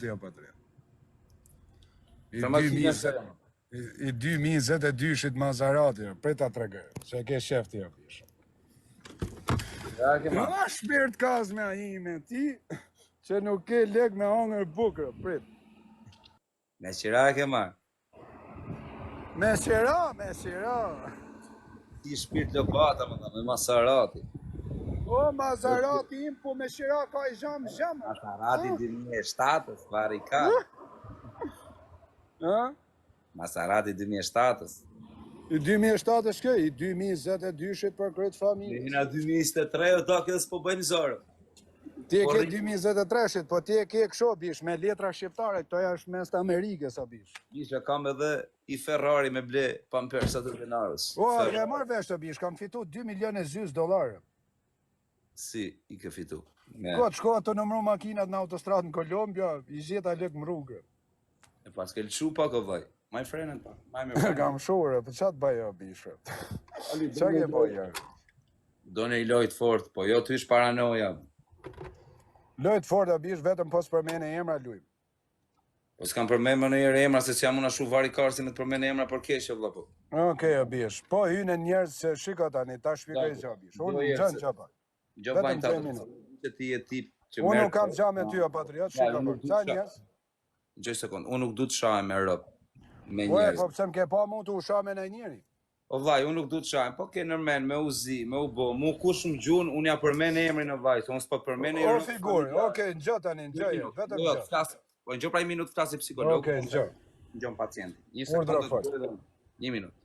Ja, patria. I 2022-shit Maserati, prita tregoj, që e ke shef ti apish. Ja, shpirt kazme ime ti, që nuk ke lek me hongër bukër, prit. Me qira e ke marrë? Me qira. Ti shpirt lopata, me Maserati. O, Maserati im, po me qira ka i zham. Maserati 2007-ës, vari ka. Maserati 2007-ës. I 2007-ës kjo, i 2022-shit për këtë familje. Hina 2023, o ta kësë po bëjmë zorë. Ti e ke 2023-shit, po ti e ke kësho, bish, me letra shqiptare, këto është mes të Amerikës, a bish. Bish, kam edhe i Ferrari me ble pampersat të denarës. O, e marrë vesh të bish, kam fitu 2 milion e zyz dolarë. Si i ke fitu? Kot, shko të nëmru makinat në autostradë në Kolombia, i gjitha lek më rrugë. E pas ke lëshu pak o vaj. My friend, kam shurë, për qatë bëja, bishë? Qa ke bëja? Do në i lojt fort, po jo të ish paranoja. Lojt fort, a bish, vetëm pos përmene emra lujmë. Po s'kam përmene në jere emra, se që jam unë ashu vari karsi me të përmene emra për keshe, vla po. Okej, a bish. Po hynë njerës se shika tani, ta shpikaj qa, bish. Unë në gjënë qa pa. Vetëm 3 minutë. Që ti e tip që unë nuk kam qa me ty, o patriot, shika për. Qa njerës? Gjoj sekund, unë nuk du të shaj me rëp. Oje, po pëse më ke pa mu të usha me në njëri? O vaj, unë nuk du të shajmë, po ke nërmen, me uzi, me u bo, mu kush më gjunë, unë ja përmene emrin në vaj, unë s'po përmene emrin. O figurë, oke, në gjë tani, në gjë, vetëm gjë. Po në gjë praj minutë flasi psikologë. Oke, në gjë. Në gjë pacienti. Një minutë.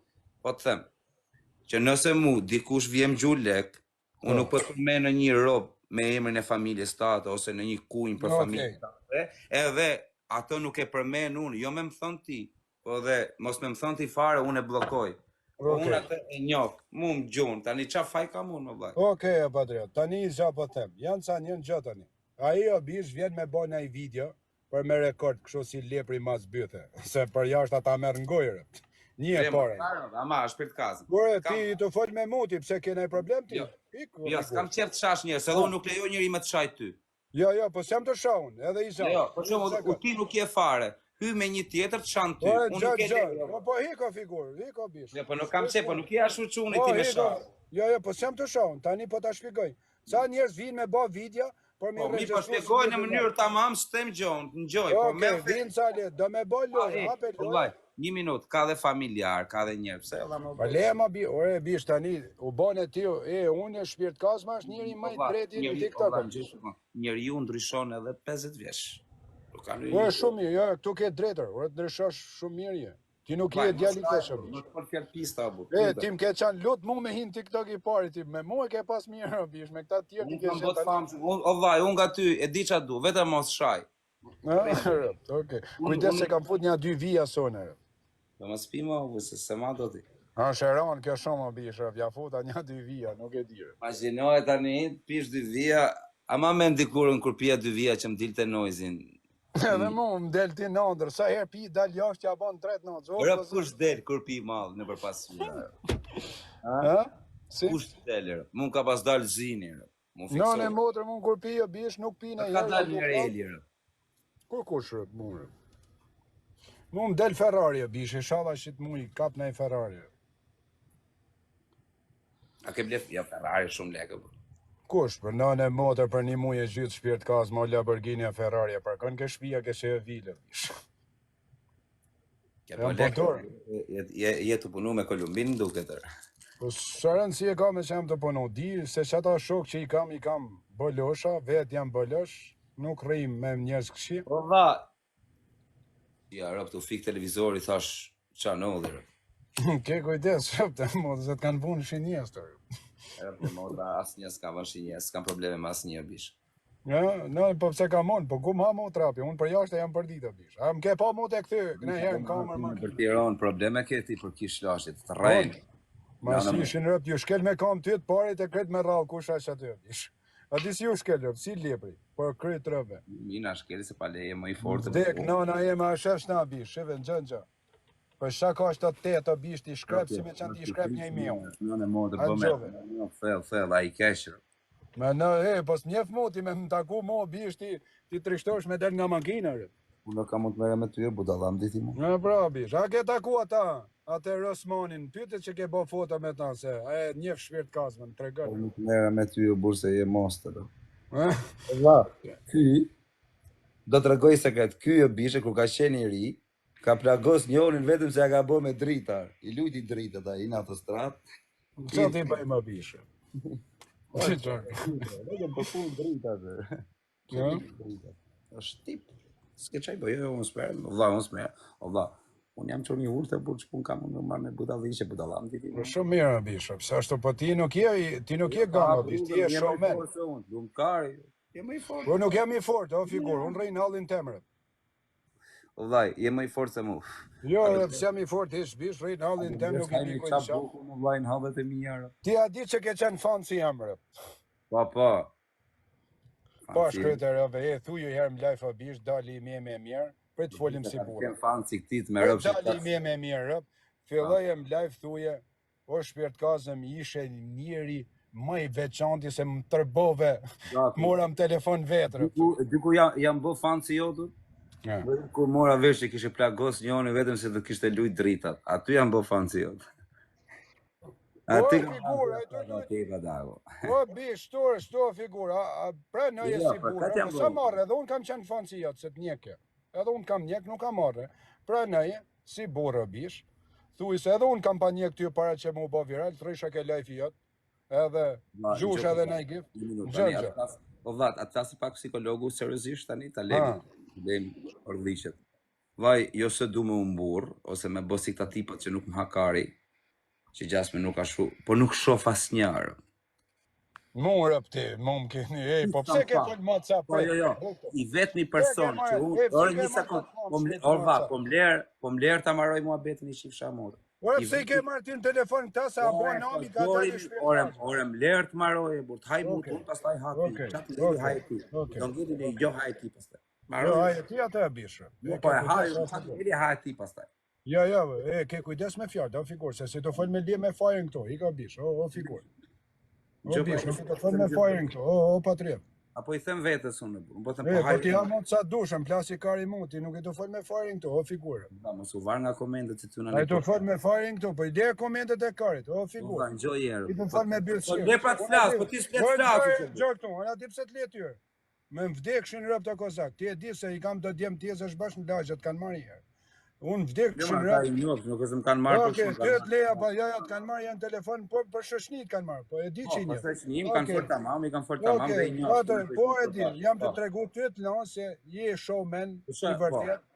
Po të them, që nëse mu, dikush vjem gjullë lek, unë nuk po përmene një robë me emrin e familjes tatë, ose në një kujnë për familjes tatë, edhe ato nuk e përmene unë, jo me më thënë ti. Po dhe, mos me më thënë ti fare, unë e blokoj. Po unë atë e njokë, mu më gjunë, tani qa faj ka mu në blaj. Okej, patriot, tani i qa po them, janë ca njën gjë tani. A i o bish vjen me bo një video, për me rekord kështu si lepri mas bythe, se për jashtë ata merë ngojrë. Një e pare. Ama, është për të kazën. Bure, ti të fol me muti, pse kene problem ti? Jo, s'kam qef të shash njërë, se dhe unë nuk lejo njëri me të shaj ty. Jo, po sem të shaun, edhe i shaun. Jo, po shumë, ti nuk je fare. Hy me një tjetër të shanë ty. Po hiko figur, hiko bish. Po nuk kam qe, po nuk je ashtu quni ti me shanë. Jo, po sem të shaun, tani po ta shpikoj. Sa njerës vinë me bo video, por me regjestruar. Po mi po shpikoj në mënyrë tamam, s'tem gjonë, n'gjoj. Oke, vinë sa le, do me bo lojë, hape lojë. Një minutë, ka dhe familjar, ka dhe njerë, pse? Pa le ma bi, ore bish tani, u bane ti, unë e shpirt kazma është njëri maj dreti në TikTok. Njëri ju ndryshon edhe 50 vjesh. Ore shumë mirë, jo, këtu ke drejtër, ore të ndryshosh shumë mirë je. Ti nuk je djali këshë, bish. Nuk për fjallë pista, abu. Ti më ke qanë lutë mu me hinë TikTok i pari, ti me mu e ke pas mirë, bish, me këta tjerë ti ke shetë tani. O vaj, unë nga ty, e di qa du, vetëm mos shaj. Oke, kujdes se kam fut një 2 vija sone. Do më spima, se ma do ti. Shëron, kjo shumë bishë, vja futa një 2 vija, nuk e dire. Imaginoj tani, pish 2 vija, ama me ndikurën kur pia 2 vija që më dilte noizin. Edhe mu më del ti nëndër, sa her pi dal jashtë që a bon 3 nëndër. Rëp kush del kur pi malë në përpas vija. Kush del, rëp? Mun ka pas dal zini, rëp. Nëne motër mun kur pi, bish nuk pi në herë. Ka dal një reli, rëp. Kur kush, rëp, mu, rëp? Mu më del Ferrari, bish, e shala që të mu i kap në i Ferrari. A ke blef, ja, Ferrari shumë leke, bërë. Kush, për nëne motër për një muje gjithë shpirt kaz, mo Lamborghini e Ferrari, për kënë ke shpia ke që e vile, bish. Kja po leke, je të punu me Kolumbin duke tërë. Po sërën si e ka me që jam të punu, di se që ata shok që i kam bolosha, vetë jam bolosh, nuk rrim me njerës këshi. Po va, ja, rëp, të fik televizori, thash, qa në dhe, rëp. Ke kujdes, rëp, të modë, se të kanë punë shinjes të rëp. Rëp, të modë, asë njës ka vën shinjes, s'kam probleme me asë një, bish. Ja, në, po pëse ka mon, po ku më ha mu trapi, unë për jashtë e jam për dita, bish. A më ke pa mu të këthy, këne herë në kamer më. Për tiron, probleme këti për kish lashit, të rejnë. Ma si ishin rëp, ju shkel me kam ty të parit e kret me rralë, kush ashtë aty, bish. A di si ju shkel rëp, si lepri, për kryt rëve. Mina shkel se pale e më i fortë. Dek, nana e ma shef shna, bish, shive në gjënë. Për shaka është të të bish t'i shkrep, si me qënë t'i shkrep një i miu. Në në modër, bëme, thell, a i keshër. Me në, pos mjef mu ti me më taku mu bish t'i trishtosh me del nga makina, rëp. Unë ka mund të merrem me ty e budallam diti mu. Në pra, bish. A ke taku ata? Atë Rosmanin, pyete që ke bë foto me ta se e njeh shpirt Kazmën, tregon. Unë nuk merrem me ty e burr se je monster. Eh? Valla, ky do të rregoj sekret. Ky e bishe kur ka qenë i ri, ka plagos njërin vetëm se ja ka bë me drita. I lujti dritat ai në autostradë. Çfarë ti bëj më bishe? Vetëm po full drita atë. Ja. Është tip. S'ke çaj bëj, unë s'merr. Valla, unë s'merr. Valla, unë jam çoni urtë për çpun kam unë marr me budalliqe, budallam ti. Po shumë mirë bishe, pse ashtu po ti nuk je gama, bish, ti je showman. Lumkari. Je më i fortë. Po nuk jam i fortë, o figur, unë rrej në hallin temrët. Vllai, je më i fortë se mu. Jo, pse jam i fortë hiç bish, rrej në hallin tem nuk i di ku çfarë isha. buku në vllai në hallet e mia. Ti a di që ke qenë fan si jam rë? Po. Po shkretër ove, e thuj ju herë më live o bish, dali i me mirë, për të folim si burë. Kem fan si këtit me Për rëpë. dali me mirë rëp, filloj e më live thuje, o shpirt Kazëm ishe njeri më i veçanti se më tërbove, mora më telefon vetë rëp. Diku jam bë fan si jotur. Kur mora vesh që kishe plagos njëri vetëm se do kishte lujt dritat. Aty jam bë fan si jotur. Aty O bish, shto figura, pra në e si burë, sa marrë, edhe unë kam qenë fan si jotë, se të njeke. Edhe unë kam njek, nuk kam marrë. Pra në e, si burë bish, thuj se edhe unë kam pa njek ty para që mu bo viral, të rrisha ke life i jotë, edhe gjush edhe në i gif. Gjërgjë. Po vlat, atë tasi pak psikologu seriozisht tani, ta lejmë orglishet. Vaj, jo se du me umbur, ose me bosi këta tipat që nuk më hakari, që gjasme nuk ashtu, por nuk shof as njarë. Mu rëp ti, mu më keni, po pse ke fol ma ca Po jo, i vetëmi person që unë, orë një sekund, po mlerë ta marroj mua betën i shifsha morë. Ore pse i ke marrë ti në telefon këta se a bo nami ka ta një shpirë. Ore mlerë të marroj e burë, të haj mu të unë pas taj hati, qatë në haj ti, do ngiti një jo haj ti pas taj. Jo, haj ti atë e bishë. Po e haj, qatë haj ti pas taj. Ja, ke kujdes me fjarë, do figur, se si do fol me lje me fajën këto, i ka bishë, o figur. O bishë, do fol me fajën këto, o patriot. Apo i them vetës unë, po them po ti ha mund sa dushëm, plasi kari mu, ti nuk i do fol me fajën këto, o figur. Da, mos u var nga komentet që ty në ai do fol me fajën këto, po i le komentet e karit, o figur. Po ngjoj herë. I do fol me byrësi. Po le pra të flas, po ti s'le të flas. Gjoj këtu, ana di pse të le ty. Me vdekshin rëp të kozak, ti e di se i kam do djem tjezësh bashkë në lagje, të kanë marrë herë. Unë vdekshin rëp. Nuk e më kanë marrë për shumë. Okej, të leja, po ja të kanë marrë janë telefon, po për shoqënit kanë marrë, po e di që një. Po shoqënim kanë fol tamam, i kanë fol tamam dhe i njoh. Po e di, jam të tregu ty të lënë se je showman i vërtet.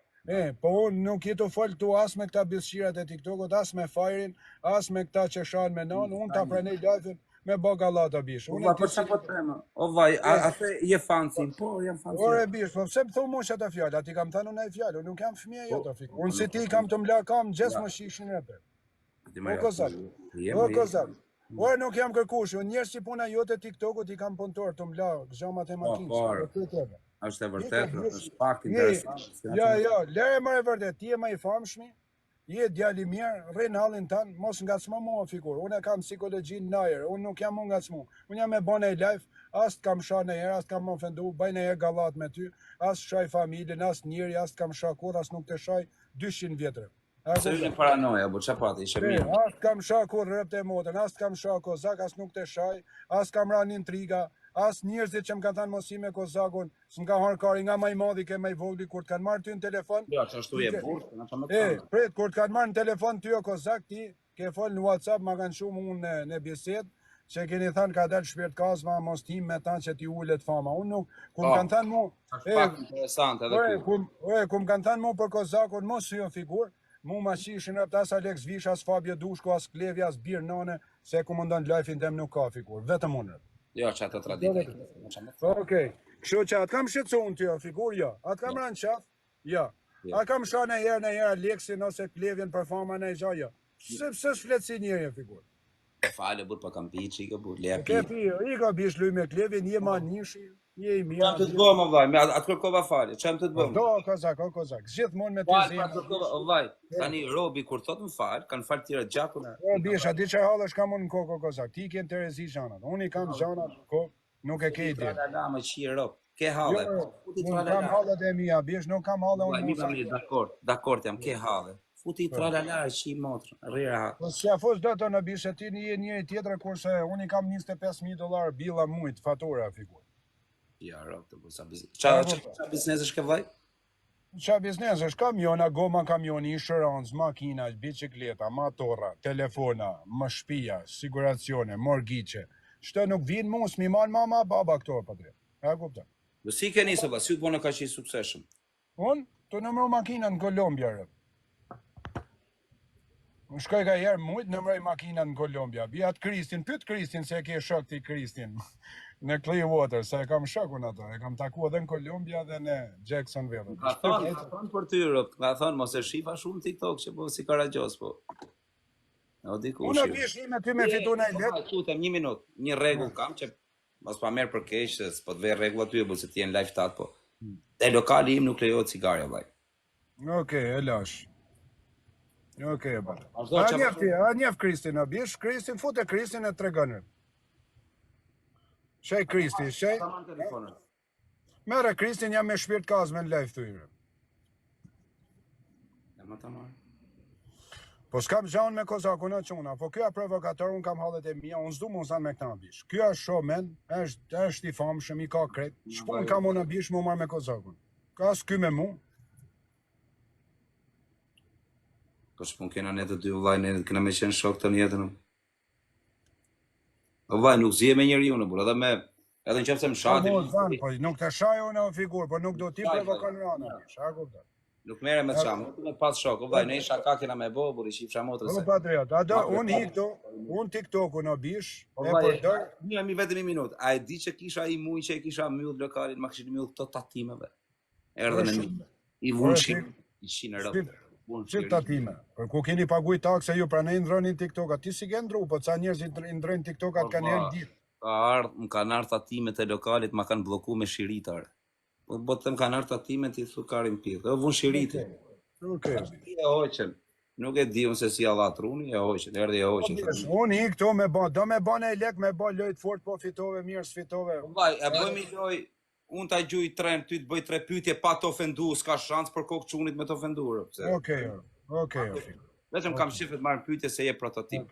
Po unë nuk jetu fol tu as me këta bishqirat e TikTokut, as me Fajrin, as me këta që shanë me nanë, unë ta pranej live-in me bagallata bish. Unë po çfarë po them? O vaj, atë je fanci, po jam fanci. Ore bish, po pse më thon mua çata fjalë? Ti kam thënë unë ai fjalë, unë nuk jam fëmijë jote fik. Unë si ti kam të mla kam gjes më shishin rreth. Po kozak. Po kozak. Ore nuk jam kërkush, unë njerëz si puna jote TikTokut i kam punëtor të mla, gjamat e makinës. Është e vërtetë, është fakt interesant. Jo, lere më e vërtet, ti je më i famshëm. Je djali mirë, rri në hallin tanë, mos ngacmo mua figur. Unë e kam psikologjinë najer, unë nuk jam ngacmo. Unë jam me bën e live, as të kam shah në herë, as të kam ofendu, bëj në herë gallat me ty, as shaj familjen, as njëri, as të kam shah kur, as nuk të shaj 200 vjetre. Se një paranoja, bu çfarë pati, ishe mirë. As të kam shah kur rrëpt e motën, as të kam shah kozak, as nuk të shaj, as kam ranë intriga, as njerëzit që më kanë thënë mos i me kozakun, s'm ka harë kari nga më i madhi ke më i vogli kur të kanë marrë ty në telefon. Jo, çashtu je burr, na çamë të. Prit kur të kanë marrë në telefon ty o kozak, ti ke fol në WhatsApp, ma kanë shumë unë në bisedë, që keni thënë ka dalë shpirt Kazma, mos tim me ta që ti ulet fama. Unë nuk, kur më kanë thënë mu, interesant edhe ku më kanë thënë mu për kozakun, mos jo figur, mu ma qishin rëpt as Alex Vish, as Fabio Dushko, as Klevi, as Bir Nane, se ku më ndonë life-in tem nuk ka figur, vetëm unë. Jo, që atë traditë. Okej, kështu që atë kam shqetësu unë ty, figur, jo. Atë kam ranë qaf, jo. Atë kam shah në herë Alexin ose Klevjen për fama në e gja, jo. Pse shfletë si njërë, figur. Fale, burë, për kam pi që i ka burë, le pi. I ka bish luj me Klevjen, je ma njëshi, je i mirë. Qëm të të bëmë, vaj, me atë kërkova fali, qëm të të bëmë. Do, kozak, gjithë mund me të zimë. Vaj, tani Robi, kur thot më falë, kanë falë tjera gjakun e. Bisha, di që halësh kam unë në koko kozak, ti kënë Terezi zhanat, unë i kam zhanat, nuk e ke ide. Da, me qi Rob. Ke halle. Unë kam hallet e mia, bish nuk kam halle unë musa. Dakord jam, ke halle. Futi tralala që i motrë, rrira. Po s'ja fos do të në bish e ti një njëri tjetër, kurse unë i kam $25,000 bila mujt, fatura figur. Ja, rrok të sa biznes. Qa biznesesh ke vllai? Qa biznesesh? Kamiona, goma kamioni, inshurancë, makina, bicikleta, motorra, telefona, më shtëpia, siguracione, morgjiqe. Çto nuk vinë mu, s'mi man mama, baba këto pa drejt. A kupton? Do si ke nisë valla, si u bënë kaq i suksesshëm? Unë të nëmroj makina në Kolombia, rë. Unë shkoj ka herë mujt nëmroj makina në Kolombia. Bjat Kristin, pyet Kristin se e ke shok ti Kristin në Clearwater, se e kam shok unë ato. E kam taku edhe në Kolombia dhe në Jacksonville. Ka thonë për ty, rrok, ka thonë mos e shifa shumë TikTok që po si Karagjoz po. O dikush. Unë bish me ty me fitu në let. Tutem 1 minutë, një rregull kam që mos pa merr për keq se s'po të vej rregull aty apo se ti jeni live tat po. Te lokali im nuk lejohet cigare vllai. Okej, e lash. Okej, ba. A njef Kristin, a bish? Kristin, fute Kristin e tregon. Shej Kristi, shej. Mere Kristin jam me shpirt kazme në live thyre. Po s'kam gjanë me kozakun e quna, po kjo e provokator, unë kam hallet e mija, unë s'du më usan me këta në bish. Kjo është shomen, është i famshëm, i ka kret. Shpun kam unë në bish, mu marrë me kozakun. Ka s'ky me mu. Po shpun kena ne të dy vllai, ne kena me qenë shok të jetën. Po vllai nuk zje me njeriu në burr, edhe nëse më shati. Po nuk të shaj unë o figur, po nuk do ti provokon rana. A kupton? Nuk merre me çam, me pas shok, vllai, ne isha ka kena me bobur, i shifsha motrën se. Po patriot, unë hi këto, unë TikTok-un o bish, e përdor. Mi vetëm 1 minutë. A e di që kisha i muj që e kisha mbyll lokalin, ma kishin mbyll këto tatimeve. Erdhën e mi. I vunshin, i shinë rrot. Që tatime? Për ku keni paguaj takse ju pranë ndronin TikTok-at, ti si ke ndru, po ca njerëz i ndrojnë TikTok-at kanë herë ditë. Më kanë ardhur tatimet e lokalit, ma kanë bllokuar me shiritar. Po botem kanë ardhur tatimet i thukarin pith. O vun shiriti. Okej. E hoqën. Nuk e di unë se si Allah truni, e hoqën, erdhi e hoqën. Unë i këto me bë, do me bën e lek, me bë lojt fort, po fitove mirë, s'fitove. Vllai, e bëjmë loj, unë ta gjuj tren, ty të bëj 3 pyetje pa të ofendu, s'ka shans për kokë çunit me të ofenduar. Okej. Vetëm kam shifet marrë pyetje se je prototip.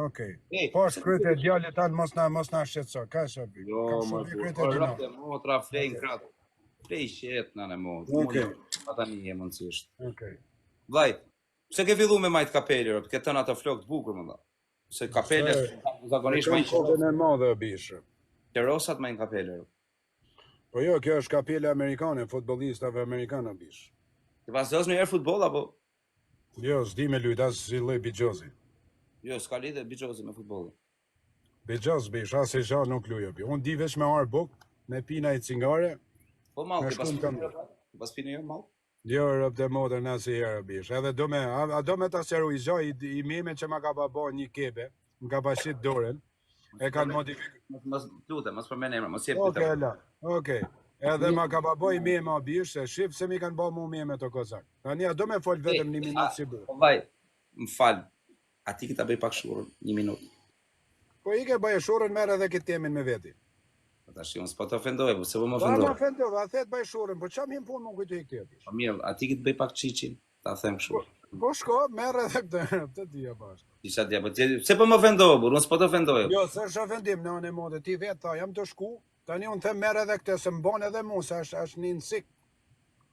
Okej. Po shkryte djalit tanë mos na shqetëso, ka shobi. Jo, më motra flejnë kratë. Flej qetë në motra. Okej. Ata një e mundësisht. Okej. Vllai, pse ke fillu me majt kapele, ke thënë ato flokë të bukur më dha. Se kapele zakonisht më kokën e madhe bish. Te rosat më në kapele. Po jo, kjo është kapele amerikane, futbollistave amerikanë bish. Ti vazhdos në herë futboll apo? Jo, s'di me lujt as si lloj bixhozi. Jo, s'ka lidhje bixhozi me futbollin. Bixhoz bish, as e gjallë nuk luaj bi. Unë di veç me ar buk, me pina i cigare. Po mall, pas pinë jo mall. Jo, rëp të modern asë i herë bish. Edhe do me ta seru i gjoj, i mime që ma ka pa bo një kebe, më ka pa shqit doren, e kanë modifikuar. Mos lutem, mos përmend emra, mos jep këtë. Okej. Edhe ma ka pa bo i mime a bish, se shif se mi kanë bo mu mime të kozak. Tani, do me fol vetëm 1 minutë si bërë. Po vaj, më fal, a ti këta bëj pak shurën, 1 minutë. Po i ke bëj shurën merë edhe këtë temin me veti. Tash unë s'po të ofendoj, po se po më Po ofendoj. më ofendoj, a thet bëj shurën, po çam him punë më kujtoj këtë. Po mirë, a ti këtë bëj pak çiçin, ta them kështu. Po shko, merr edhe këtë dia bash. Isha dia, po pse po më ofendoj, burr, unë s'po të ofendoj. Jo, s'është ofendim në anë mode, ti vet tha, jam të shku, tani unë them merr edhe këtë se m'bon edhe mua, se është një sik.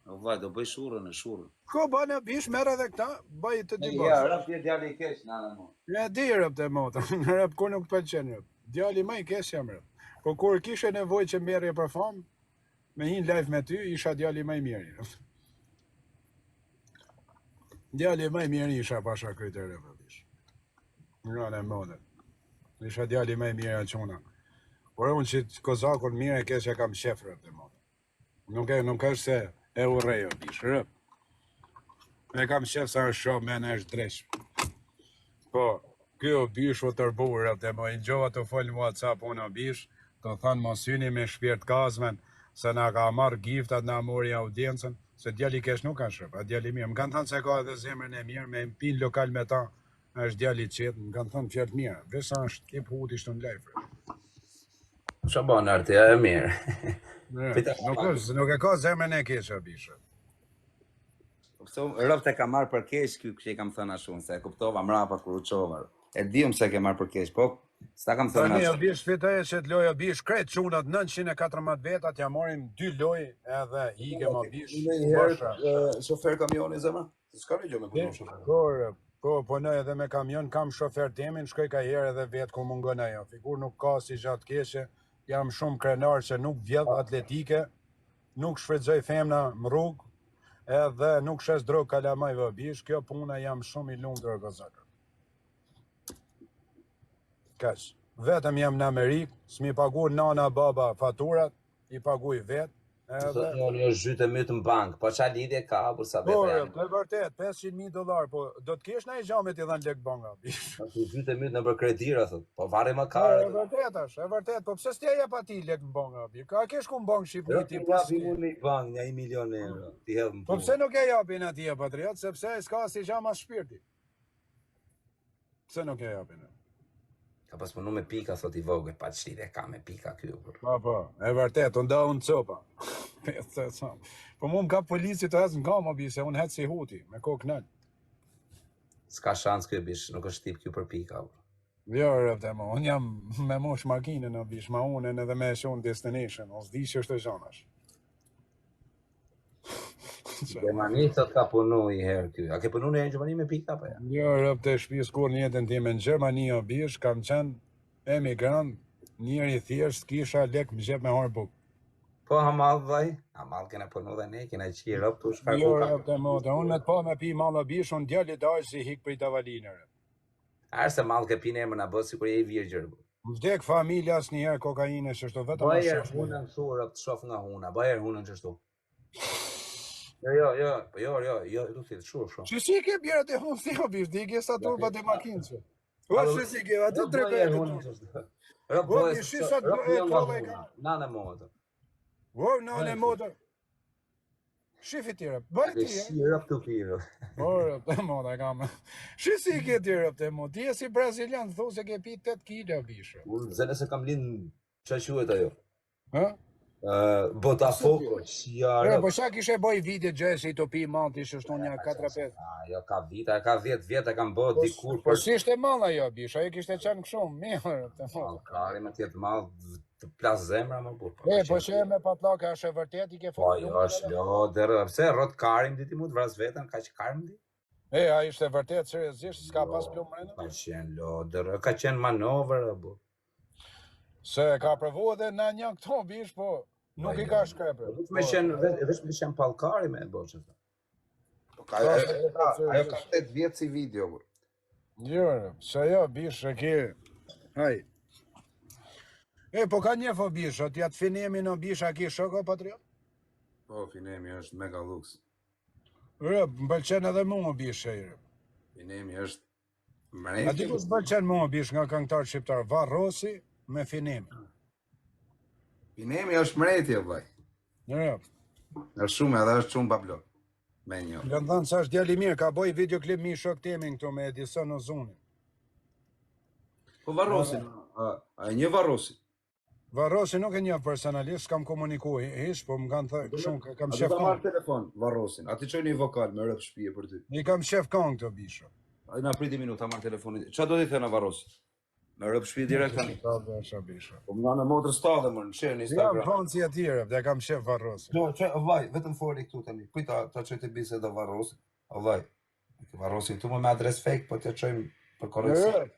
Vaj, do bëj shurën, shurën. Ko bën bish merr edhe këtë, bëj të di bash. Ja, rap ti djali i keq nana mua. Ja di rap të mota, rap kur nuk pëlqen rap. Djali më i keq jam rap. Po kur kishe nevojë që merrje për famë, me një live me ty, isha djali më i mirë. Djali më i mirë isha pasha këtë rap. Nga në modë. Isha djali më i mirë a quna. Por unë që kozakun mirë e keq e kam shef rap të modë. Nuk është se e urrejo, bish rap. E kam shef sa është shumë, men është dresh. Po, kjo bish o tërbur rap të më i gjova të folë në WhatsApp unë o bish, të thënë mos syni me shpirt kazmen, se na ka marrë giftat, na mori audiencën, se djali kesh nuk ka shërp, a djali mirë. Më kanë thënë se ka edhe zemrën e mirë, me pin lokal me ta, është djali qetë, më kanë thënë fjalë mirë, veç sa është tip hut ishtë në live. Ço bën arti, e mirë. Nuk e ka zemrën e keqe Bisha. Pse rrobat e ka marr për keq ky që i kam thënë ashtu, se e kuptova mrapa kur u çova. E dium se ke marr për keq, po s'ta kam thënë Tani ashtu. Bish fitoi se të loja Bish krejt çunat 914 vetat ja morin 2 lojë edhe hike më Bish. Shofer kamioni zemra? S'ka gjë me punon shofer. Po, punoj edhe me kamion, kam shofer temin, shkoj ka herë edhe vetë ku mungon ajo. Figur nuk ka si gjatë keqe, jam shumë krenar që nuk vjedh atletike, nuk shfrytëzoj femna më rrugë, edhe nuk shes drogë kalamaj vë Bish, kjo puna jam shumë i lumtur gozakër. Kaç. Vetëm jam në Amerikë, s'mi pagu nana baba faturat, i paguj vetë. Jo zhyte myt në bank, po ç'a lidhje ka për sa Po, vetë. të vërtet, $500,000, po do të kesh në i gjamet i dhan lek banka. Ti zhyte myt në për kredira thot. Po varri më ka. E vërtet, po pse s'tja jep atij lek në banka? Ka kesh ku në bankë Shqipëri ti Po japi unë në bank një 1 milion euro. Ti hedh më. Po pse nuk e japin atij patriot, sepse s'ka si gjë mas shpirti. Pse nuk e japin? Ka pas punu me pika, thot i vogël, pa çlidhe ka me pika ky. Po, e vërtet, unë da unë copa. Po mu më ka polici të hecë në gama, se unë hecë si huti, me kokë nën. S'ka shans kjo bish, nuk është tip kjo për pika. Jo, rëpte mo, unë jam me mosh makinën në bish, ma unën edhe me shonë destination, o s'di që është e zhonash. Gjermani thot ka punu i herë ky. A ke punu në Gjermani me pika pa ja? Jo, rëpte shpis kur në jetën time në Gjermani o bish, kam qenë emigrant, njëri thjesht kisha lek më gjep me harë buk. Po hamal vaj, hamal kena punu dhe ne, kena qi rëp të shkar jo, rëpte mo, të unë me të pa me pi malla bish, unë djalli dajsh si hik për i tavalinër. Arse mal ke pine emër në bëtë si kur je i virgjër. Vdek familja asë njëherë kokaine që shto vetëm Bajer hunën shu rëp të shof nga huna, bajer hunën që shtu. Jo, du thit, shumë. Që si ke bjerët e hunë thjo bish, di ke sa turba të makinë që. O, që si ke, aty të repejtë të turba. Rëp bëjës, nane modë. O, nane modë. Shifi tjera, bëjë tjera. Si rëp të pirë. O, rëp të modë, e kam. Shi si ke tjera rëp të modë, ti e si brazilian, thu se ke pi 8 kilo bishë. Unë zene se kam linë që shuhet ajo. Ha? Botafogo, Ja, po sa kishe boj vite gjese i të pi malti shështu një 4-5. Jo, ka 10 vjet e kam bërë dikur. Po si ishte mall ajo, bish, ajo kishte qenë këshumë, mirë. Kari me tjetë mall të plas zemra më burë. Po që e me patlaka është e vërtet i ke Po, jo, është lodër, pse rot karim diti mu të vras vetën, ka që karim di? A ishte vërtet, seriozisht, s'ka pas plumë rënë? Ka qenë lodër, ka qenë manover, Se ka provu edhe në një këto, bish, po nuk i ka shkrepër. Vesh me qenë palkari me e boqën. Ajo ka 8 vjetë si video, bur. Jo, se jo, bish, e ke... Haj. Po ka një fo bish, o t'ja të finemi në bish, a ki shoko, patriot? Po, finemi është mega lux. Më bëlqen edhe mu më bish, e Finemi është mrejtë. A di ku s'bëlqen mu më bish nga këngëtar shqiptar, Varrosi me finemi. Finemi është mrejtje, vaj. Jo. Është shumë edhe është shumë bablot. Me një. Kanë thënë sa është djali mirë, ka boj videoklip mi shok temin këtu me Edison Ozuni. Po Varrosi, a një Varrosi? Varrosi nuk e një personalisht, s'kam komuniku hish, po më kanë thënë shumë, kam shef kong. A kong. telefon, Varrosin, a ti qoj një vokal me rëp shpije për ty? I kam shef kong të bisho. A na priti minuta, marrë telefonit. Qa do t'i thëna Varrosi? Me rëp shpije direkt tani? Po më nga në motrës tale, më në shërë në Instagram. Jam fanci e tjere, dhe kam shef Varrosi. Vaj, vetëm fori këtu tani. Kujta ta qoj të bise dhe Varrosi. Vaj, Varrosi këtu më me adres fake, po të qojmë për koreksion.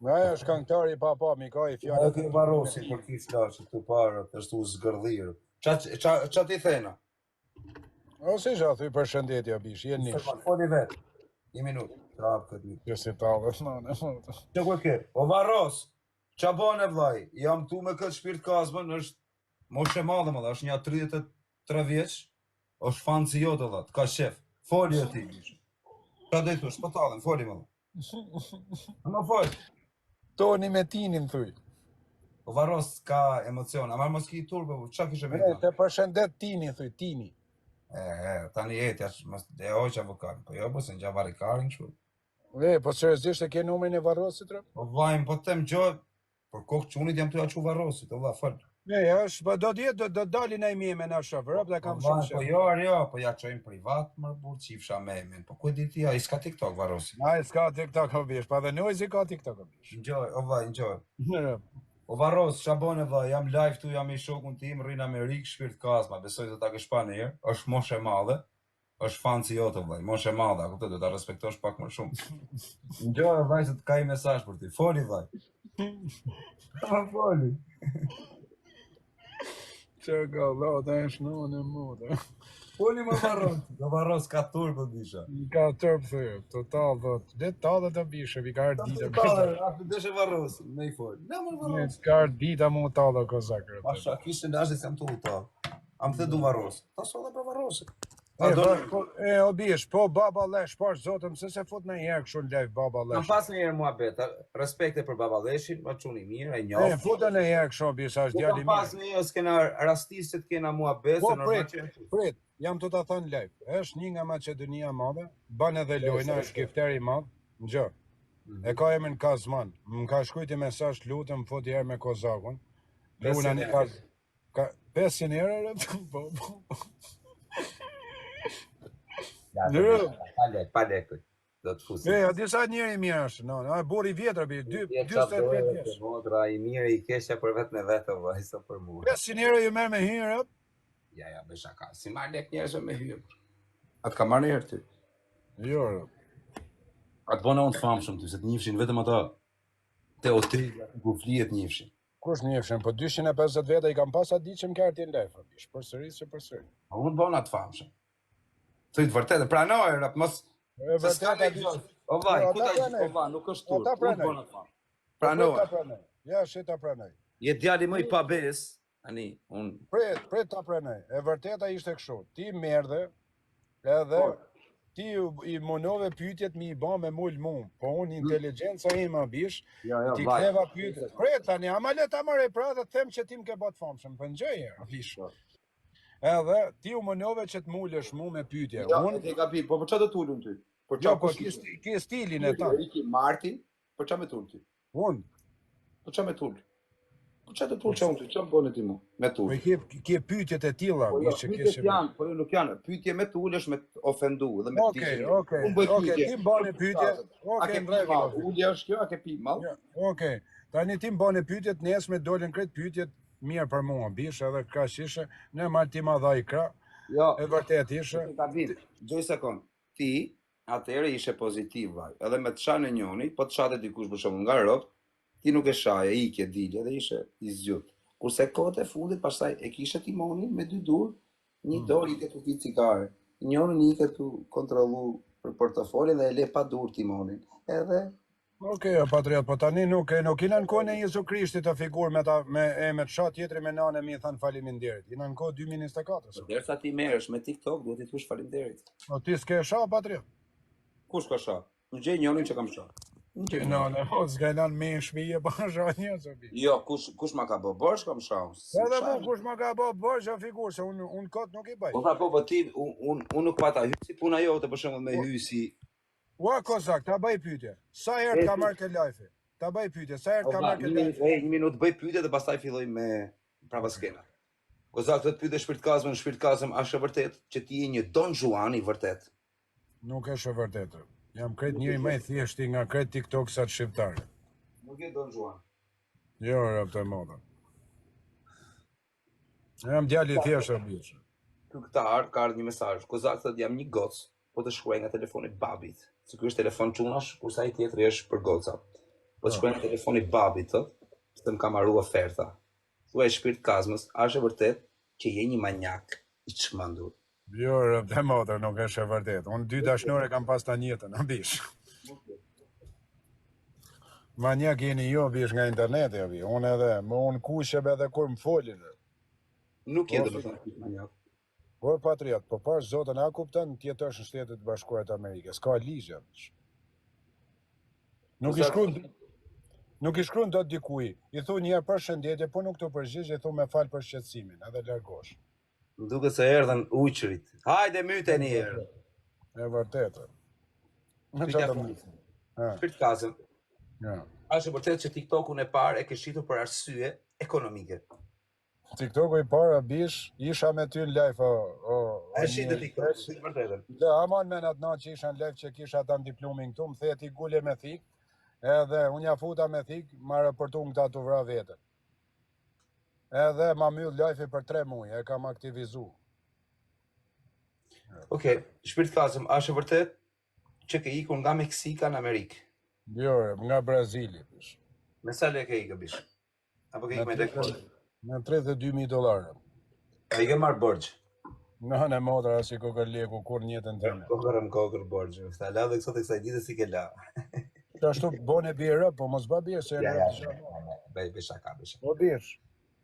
Aja është këngëtari pa mi ka i fjallë. Ajo Varrosi për ki flashë të parë, të shtu zgërdhirë. Qa ti thena? O si që thuj për shëndetja bish, jenë nish. Foli vetë, 1 minutë, trapë këtë një. Jo si talë, Që ku e ke? O Varros, qa bane vlaj? Jam tu me këtë shpirt kazmën, është moshe madhe më dhe, është një 33 vjeç, është fanë si jote dhe, ka shef. Foli e ti, bish. Qa dhe i thush, po talën, foli më dhe. Ama foli. Toni me tinin, thuj. O Varros ka emocion, ama mos ki turbe, qa kishe me ta? Te përshëndet tini, thuj, tini. Tani jeti, e oqa vokal, po jo, po se në gjavari karin që. Po seriozisht e ke numrin e Varrosit, rëp? Po vajmë, po tem gjoj, por kokë qunit jam të ja që Varrosit, o vla, falë. është, po do t'jetë, do dalin ai mime na shofer, dhe kam shumë Po shef. jo, po ja çojmë privat më burr çifsha me emin. Po ku di ti, ai s'ka TikTok varrosi. Ai s'ka TikTok o bish, pa dhe Noizi ka TikTok o bish. Enjoy, o vllai, enjoy. O varros, Shabone vllai, jam live tu, jam i shokun tim, rrin Amerikë, shpirt kazma, besoj do ta kesh pa në herë. Është moshë e madhe. Është fan si jote vllai, moshë e madhe, kuptoj, do ta respektosh pak më shumë. Enjoy vllai, se të ka një mesazh për ty. Foli vllai. Foli. Që ka vlau, ta është në modë. Foli më varros, do varros ka turp bisha. Ka tërp thë, total do të detalë të bishë, vi ka ardë dita. Atë deshe varros, me i fol. Na më varros. Ka ardë dita mu talë kozakër. Pasha kishte ndazhe se më tu ta. Am të du varros. Ta solla për varros. O bish, po baba lesh, pash zotëm, se fut në herë kështu në live baba lesh. Kam pas në herë muhabet, respekte për baba leshin, më çuni mirë, e njoh. Futën në herë kështu bish, është djali mirë. Kam pas në herë s'kena rastisë që të kena muhabet, po prit, jam të ta thënë live. Është një nga Maqedonia e Madhe, bën edhe lojna, është gifter i madh. Ngjo. E ka emrin Kazman. Më ka shkruajti mesazh, lutem fut herë me kozakun. Luna një ka 500 euro, po. Pa lek, do të fusi. Disa njëri mirë është, buri vjetër, 25 vjetë. Modra i mirë i kesha për vetë me vetë, vëllai, sa për mua. 500 euro ju merr me hyrë? Ja, besha ka. Si marr lek njerëzve me hyrë. Atë ka marrë një herë ty. Jo. Atë bëna unë të famshëm ty, se të njifshin vetëm ata te hotel, ku flihet njifshin. Kush njifshin, po 250 veta i kam pas atë ditë që më ka ardhi në live, përsëri. Unë bëna të famshëm. Të vërtetë, pranoj, rap, mos... E vërtetë, o vaj, ku ta gjithë, o vaj, nuk është turp, unë bëna të famshëm. Pranoj. Ja, shi ta pranoj. Je djali më i pabes, ani, unë... Prit ta pranoj, e vërteta ishte kështu, ti merdhe, edhe ti i munove pyetjet mi i ba me mull mu, po unë inteligjenca ime bish, ti ktheva pyetjet. Prit tani, ama le ta marrë pra dhe them që ti më ke bë të famshëm, po ngjoj bish. Edhe ti u mënove që të mullesh mu me pyetje. Unë e ka pi, po për çfarë do të ulun ty? Po ki stilin e ta. Iki Martin, për çfarë me tul ti? Unë. Po çfarë me tul? Po çfarë do të ul çon ti? Çfarë bën ti mu? Me tul. Po ke pyetjet e tilla, që ke. Po nuk janë, pyetje me tul është me ofendu dhe me diçka. Okej, ti bën pyetje. Okej, drejt. Ulja është kjo, a ke pi mall? Okej. Tani ti bën pyetjet, nesër dolën krejt pyetjet mirë për mua, bish edhe kaq ishe, në malti ma dha i kra. Jo, e vërtet ishe. Gjoj sekond. Ti atëherë ishe pozitiv vaj. Edhe me të shanë e njoni, po të shate dikush për shembull nga rob, ti nuk e shaje, ikje dilje dhe ishe i zgjut. Kurse kohët e fundit pastaj e kishe timonin me dy dur, një dorë ike tu fit cigare. Njërin ike tu kontrollu për portofolin dhe e le pa dur timonin. Edhe Okej, patriot, po tani nuk ina në kohën e Jezu Krishtit të figur me emër shat tjetri me nanë mi thanë faleminderit. Ina në kohë 2024. Derisa ti merresh me TikTok, duhet i thush faleminderit. Po ti s'ke sha, patriot? Kush ka sha? Në gjej njërin që kam sha. S'ka lanë me shpije pa sha njerëz. Jo, kush ma ka bë borxh kam sha. Edhe po kush ma ka bë borxh a figur se unë kot nuk i bëj. Po ti unë nuk pata hysi puna jote për shembull me hysi. Ua kozak, ta bëj pyetje. Sa herë ka marrë ke live? Ta bëj pyetje, sa herë ka marrë ke live? Një minutë bëj pyetje dhe pastaj filloj me prapa skena. Kozak, do të pyetesh shpirtkazëm, a është vërtet që ti je një Don Juan i vërtet? Nuk është e vërtetë. Jam krejt njëri më i thjeshti nga krejt TikToksat shqiptarë. Nuk je Don Juan. Jo, rapte moda. Jam djali i thjeshtë biç. Ka ardhur një mesazh. Kozak thotë jam një goc, po të shkruaj nga telefoni babit. Se ky është telefon çunash, kurse ai tjetri është për goca. Po të shkruaj nga telefoni babit, thotë, se më ka marrë oferta. Thuaj shpirt kazmës, a është e vërtet që je një manjak i çmendur? Jo, rapte moda, nuk është e vërtet. Unë 2 dashnore kam pas tani jetën, a bish. Manjak jeni jo, bish nga interneti, avi. Unë edhe, unë kusheb edhe kur më folin. Nuk je domethënë manjak. Po patriot, po pash zotën, a kupton ti jetosh në Shtetet Bashkuara të Amerikës, ka ligje. Nuk i shkruan dot dikuj. I thon një herë përshëndetje, po nuk të përgjigj, i thon me fal për shqetësimin, edhe largosh. Më duket se erdhën uçrit. Hajde myte një herë. E vërtetë. Në çfarë më? Shpirt kazëm. Ja. A është vërtet që TikTokun e parë e ke shitur për arsye ekonomike? TikToku I para bish, isha me ty në live, A shi në TikTok, si vërtetën. Dhe aman me natë natë që isha në live që kisha ta në diplomin këtu, më theti gule me thik, edhe unë ja futa me thik, ma raportu në këta të vra vetën. Edhe ma myll live për 3 muaj, e kam aktivizu. Okej, shpirt kasëm, a është vërtet që ke ikur nga Meksika në Amerikë? Jo, nga Brazili. Me sa lekë ikë bish? Apo ke ikë me lekë? Me $32,000. A i ke marrë borgjë? Në në motra si kokër leku, kur njëtën të me. Kokër borgjë. Fta la dhe kësot e kësaj ditë si ke la. Që ashtu bone bjerë, po mos ba bjerë, se Ja, në rëpë besha ka, besha. Po bish,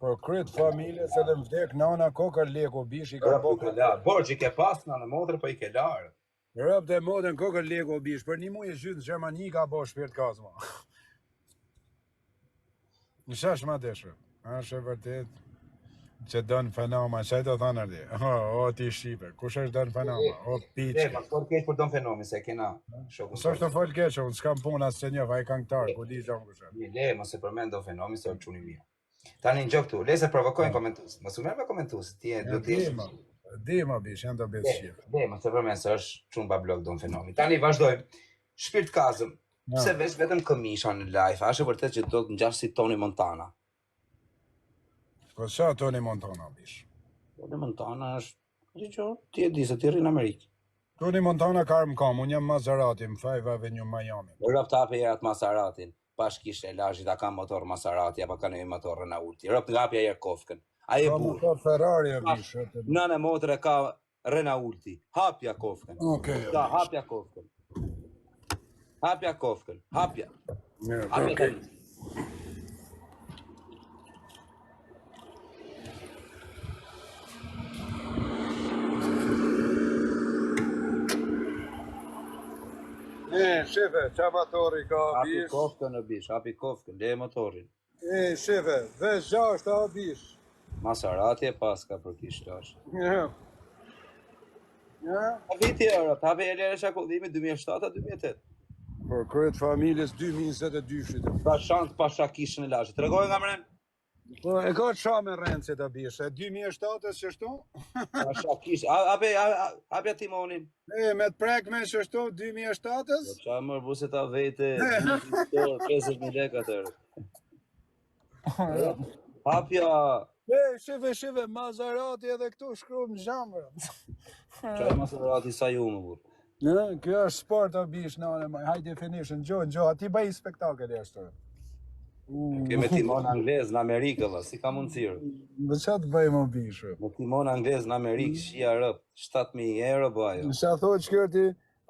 për krytë familje, se dhe më vdek nana kokër leku, bish I ka bokë. Borgjë i ke pas në motrë, po I ke larë. Rëpë dhe modën kokër leku, bish, për një mu e zhytë në Gjermani ka bo shpirt kazma. Në shash ma deshë, është e vërtet që dënë fenoma, që e të thanë ardi, o ti Shqipe, kush është dënë fenoma, o piqe. Ma të kesh për dënë fenomi, se kena shokun. Së është të folë keqë, unë s'kam punë asë që njëf, a I këngëtarë, ku di gjonë kushe. Le, mos e përmend dënë fenomi, se është quni mirë. Tani në gjokë tu, le se provokojnë komentus. Mos u merë me komentus, ti e do t'i Di ma bish, janë të besë shqipë. Le, mos e përmend se është qunë bablok dënë fenomi. Tani vazhdojmë, shpirt kazëm, pse vesh vetëm këmisha në live, a është vërtet që do të ngjash si Tony Montana? Po qa Tony Montana bish? Tony Montana është, që ti e di se ti rri në Amerikë. Tony Montana karmë kam, unë jam Maserati, më 5 Avenue Miami. Rëp të hape jerat Maseratin, pash kishe lashit a kam motor Maserati, apo ka një motor Renaulti. Rëp të hape jerat Kofkën. A je burë. Ka Ferrari e bish. Nëne motor e ka Renaulti. Hapja Kofkën. Okej. Da, hapja Kofkën. Hapja Kofkën. Hapja. Hapja tani. Shefe, qa motori ka Hapi bish? Kofkën e bish, hapi Kofkën, le motorin. Shefe, vesh 6 a bish. Maserati e paska për kishtash. Ja. A viti e rëp, hapi e lere shakollimi 2007-2008. Për kryet familjes 2022-shit. Pra shant pasha kishën e lashit. Tregoj nga mren? Po, e ka qa me rëndë se të bish, e 2007-ës që shtu? Pasha kishë, hapja timonin. Me të prek me që shtu 2007-ës? Qa mërë buse ta vete, 50.000 leka të rëp. Hapja... Shive, Maserati edhe këtu shkru në gjamër. Qa e Maserati sa ju më burë. Kjo është sport o bish, high definition, gjo, ati bëj spektakel e ashtu. Keme timon anglez në Amerikë, dhe, si ka mundësirë. Dhe qa të bëjmë o bish? Me timon anglez në Amerikë, shia rëp, 7.000 euro bëjo. Nësa thot që kërti,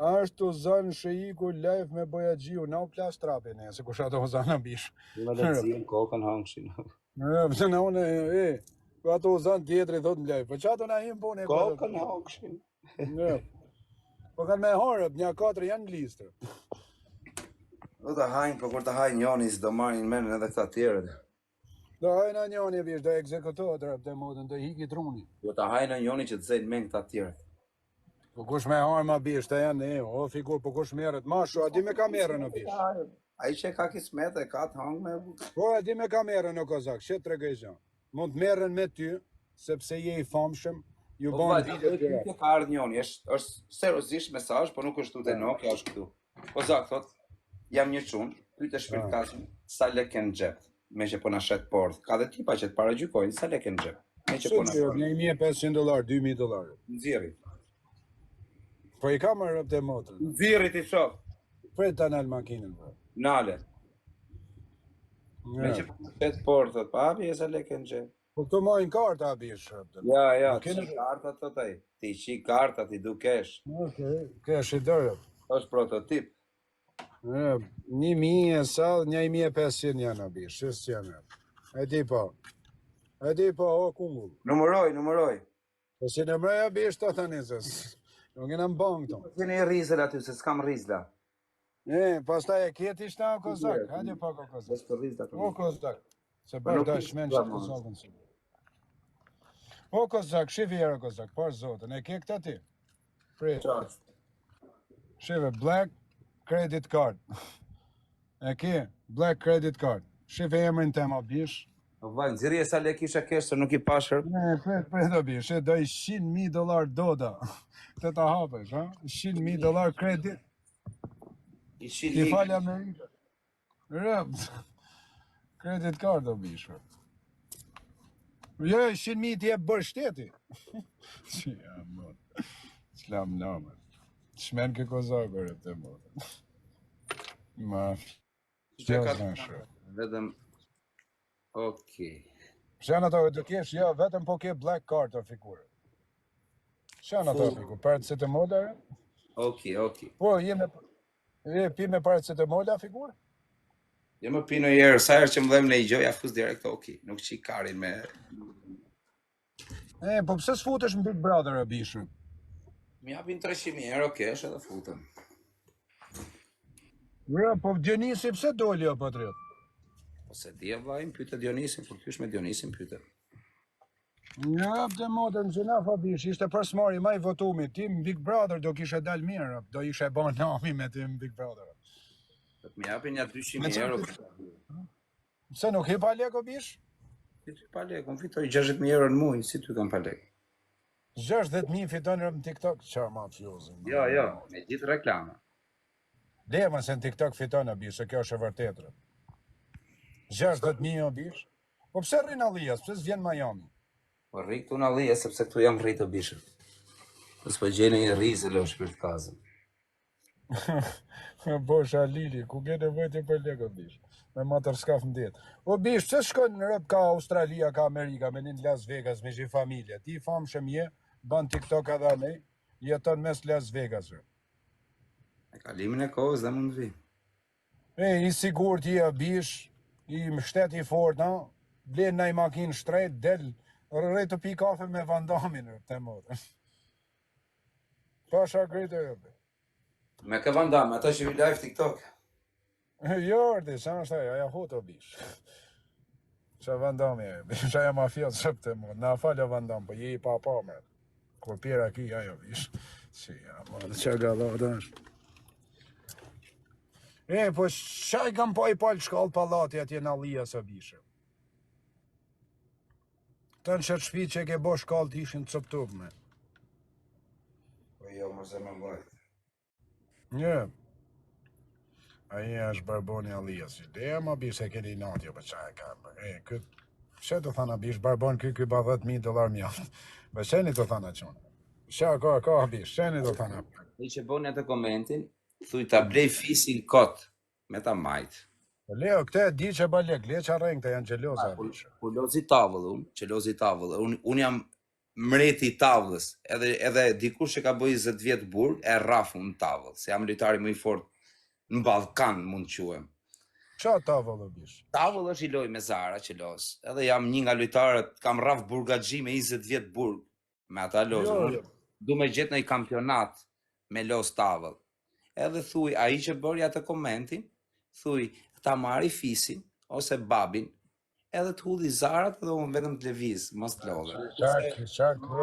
është të zanë shëjiku live me boja gjiu, na u plas trapin e, se kusha të o zanë bish. Me lecim, kokën hangshin. Pëse në une, ku ato o zanë tjetëri thot në live, po që ato na him pune? Kokën hangshin. Po kanë me harëp, një 4 janë në listër. Do të hajnë, po kur të hajnë njoni, si do marrin menën edhe këta tjerët. Do hajnë njoni vish, do ekzekutohet rëp të modën, do hiki truni. Do të hajnë njoni që të zejnë men këta tjerët. Po kush me harë ma bish, të janë o figur, po kush merët, mashu, a di me ka merën o bish. A i që ka kismet e ka të hangë me... Po, a di me ka merën o kozak, që të regej zhanë. Mund të merën me ty, sepse je i famshëm, ju banë video të të ka ardhë njoni, është seriozisht mesazh, po nuk është tu të Nokia, është këtu. Kozak, thot, jam një qunë, pyte shpirt kasim, sa lek e në gjep, me që po na shet porth. Ka dhe tipa që të paragjykojnë, sa lek e në gjep, me që po na shet. $1,500, $2,000. Nxirri. Po i ka më rëp të motën. Nxirri ti shoh. Prej të nalë makinën, bro. Nale. Me që po na shet porthët, pa hapi e sa lek e në gjep. Po këto mojnë karta a bish rëp të. Ja, ti kartat të taj. Ti qi kartat, i du kesh. Okej, kesh i dërëp. është prototip. 1.000 e sallë, 1.500 janë a bish, shës janë. E di po, o kungull. Numëroj. Po si në mreja bish të të njësës. Nuk e në më bangë tonë. Kene e rizël aty, se s'kam rizla. Pas ta e kjeti shta o kozak, hajde pak o kozak.Ës për rizla të O kozak, se bërë da shmen që të kozakën si. O kozak, shivi era kozak, par zotën, e ke këta ti? Prit. Shive, black credit card. E ke, black credit card. Shive emrin tema bish, Vaj, nxirje sa lek isha kesh se nuk I pashër. Pret o bish, do i $100,000 doda. Të ta hapesh, ha? $100,000 kredit. I Ti 100.000. falja Amerikë. Credit card o bish. Jo, 100.000 ti e bërë shteti. Si jam, mor. S'lam namë. Shmen ke kozakore të mor. Ma, Vetëm, okej. Shen ato të kesh, jo, vetëm po ke black card të figurë. Shen ato figur, paracetamol. Okej. Po, pi me paracetamol figurë? Jo më pi në herë, sa herë që më dhem në I gjoj, afus direkt, okej. Nuk qi karin me... Po pse s'futesh në Big Brother e bishë? Mi japin 300.000 euro kesh edhe futëm. Po Dionisi pse doli o Patriot? Po se di e vajnë, pyte Dionisin, kur kysh me Dionisin pyte. Ja, të modën që na fa bish, ishte përsmari ma I votumi, ti në Big Brother do kishe dal mirë, do ishe ba nami me ti në Big Brother. Mi japin ja 200.000 euro. Se nuk hi pa lek o bish? Si ty pa lek, unë fitoj 60.000 euro në muj, si ty kam pa lek. 60.000 fiton në TikTok, qa ma fjozin. Jo, me gjithë reklama. Lema se në TikTok fiton o bish, se kjo është e vërtetrë. 60.000 o bish? Po pse rrinë Alijas, pse s'vjen Miami? Po rri këtu në Alija, sepse këtu jam rritë o bishë. Nësë po gjene I rizë lë shpirt kazën. Bosha Lili, ku ke nevojti për lek o bish? Me matër skaf në ditë. O bish, që shkon në rëp ka Australia, ka Amerika, me një Las Vegas, me gjithë familje? Ti famë shëmje, ban TikTok edhe ne, jeton mes Las Vegas. E kalimin e kohës dhe mund vi. I sigur ti e bish, I mështet I fort, na, blen në I makinë shtrejt, del, rrej të pi kafe me vandamin, të modë. Pasha grejtë e rëpë. Me ka vandam, ata që vi live TikTok. Jo, ordi, sa është aja, aja hotë o bish. Qa vandami e, bish aja mafiat sëpë të modë, na falja vandam, po je I pa me. Kur pjera ki, ajo bish. Si, ja, modë, që gallat është. Po qaj kam pa I palë shkallë palati atje në Alija së bishë. Të në qëtë shpi që ke bo shkallë të ishin të cëptup me. Po jo, më se me mbajt. Një. Aja është barboni Alija si. Dhe ma bish e keni natjo për qaj kam. Këtë, që të thana bish, barbon këtë ba $10.000 mjaftë. Bë qeni të thana qënë. Qa ka bish, qeni të thana. I që boni atë komentin, thuj ta blej fisin kot, me ta majt. Leo, këte di që ba lek, le që arrejnë këta janë gjeloza bish. Ku lozi tavëll që lozi tavëll, unë jam mreti I tavëllës, edhe dikush që ka bëj 20 vjet burg, e rafu në tavëll, se jam lojtari më I fort në Ballkan, mund të quhem. Qa tavëll o bish? Tavëll është I loj me Zara që los, edhe jam një nga lojtarët, kam raf burgaxhi me 20 vjet burg, me ata los. Du me gjetë në I kampionat me los tavëll. Edhe thuj, a I që bërja të komentin, thuj, ta marri fisin, ose babin, edhe të hudhi zarat edhe unë vetëm të leviz, mos të lodhe. Qark,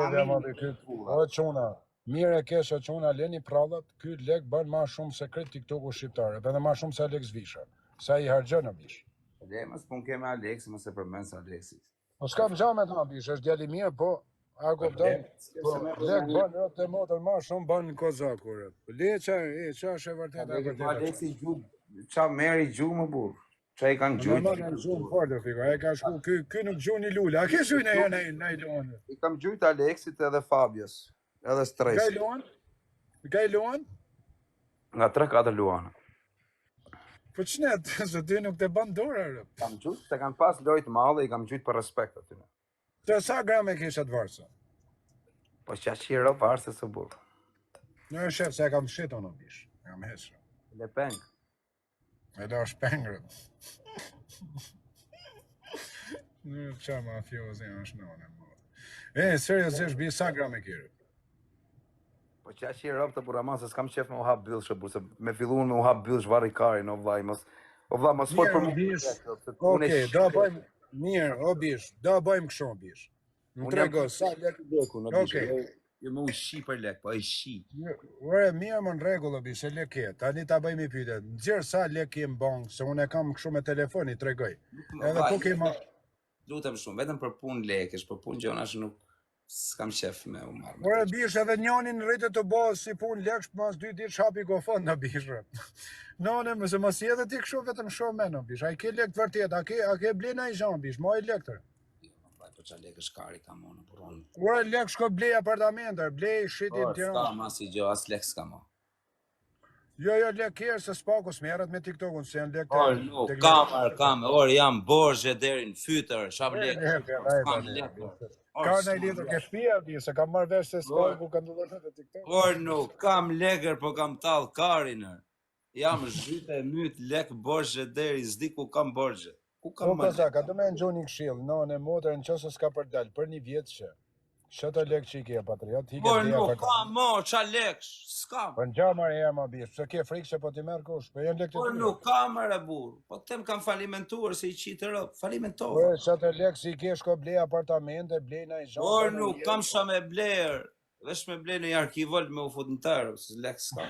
edhe ma dhe këtë, o quna, mire e kesh o quna, leni prallat, këtë lek bën ma shumë se kretë TikTok-u shqiptare, edhe ma shumë se Alex Visha, sa I hargjën o bish. Dhe, mas pun ke me Alex, mas e përmen se Alexis. O s'kam qa me ta bish, është djali mirë, po, a kupton, po, lek bën rëtë të motër ma shumë bën në kozakur. Le qa është e vërtet. Alexis gjuhë, qa meri gjuhë më burë. Qa I kanë gjujtë? Në në gjuhë më farë, fiko, a I ka shku, ky nuk gjuhë një lullë, a ke shuj në e në I lonë? I kam gjujtë Alexit edhe Fabios, edhe Stresi. Ka I lonë? Ka I lonë? Nga 3-4 luana. Po qënet, se ty nuk të bandë dora, rë. Kam gjujtë, se kanë pas lojtë madhe, I kam gjujtë për respekt aty. Të sa grame kishat varsa? Po që qiro varse së burë. Në shef, se kam shito në bish, kam hesë. Le peng. E da shpengre. Në qa mafiozi është në më. Seriosisht, bi sa grame kire? Po që qiro të burama, se s'kam qef me u hap bilsh, se me fillun me u hap bilsh vari kari, no vlaj, mos fort për më. Okej, da bëjmë, mirë, o bish, da bëjmë këshon bish. Më trego, sa lek Okej. Jo më u shi për lek, po I shi. Ure, mirë më në regull o bish, e lek e, tani ta bëjmë I pyte. Nëzirë sa lek e më bankë, se unë e kam këshu me telefoni, tregoj. Edhe ku ke ma... lutem shumë, vetëm për punë lekësh, për punë gjona që nuk s'kam qef me u marrë me Ore të. bish edhe njonin rritet të bëhë si pun leksh, mas 2 ditë shapi gofon në bishë. None, mëse mos jetë ti kështu vetëm shumë me në bish. A i ke lek të vërtet, a ke blena i zhan bish, ma i lek tërë. Po qa lekësh kari kam unë, por unë. Ore lek shko blej apartamenter, blej shitin të S'ka ma si gjë, as lek s'ka ma. Jo, lek kjerë se s'paku s'merët me TikTokun, se janë lek Nuk, kamer, jam borgje deri në fytër, shab lekë. S'kam lekë. Ka në i litër ke shpia, se kam marrë vesh se s'paku ka ndëllë në TikTok. Nuk, kam lekër, po kam talë karinër. Jam zhyte myt lek borgje deri, zdi ku kam borgje. Ku kam ma lekë? Ka të me në gjoni këshilë, në motor në qësë s'ka për dalë, për një vjetë që. Shëtë lek që i ke, patriot, i ke bleja nuk, kam qa lekë, s'kam. Për në gjamar e ma bishë, se ke frikë që po t'i merë kush, për janë lek të nuk, kamër e burë, po tem kam falimentuar se i qitë rëpë, falimentuar. Shëtë lek si i ke shko blej apartamente, blej na i zhonë. Nuk, kam sha me blerë, vesh me blej në arkivol me u fut në tërë, se lek s'kam.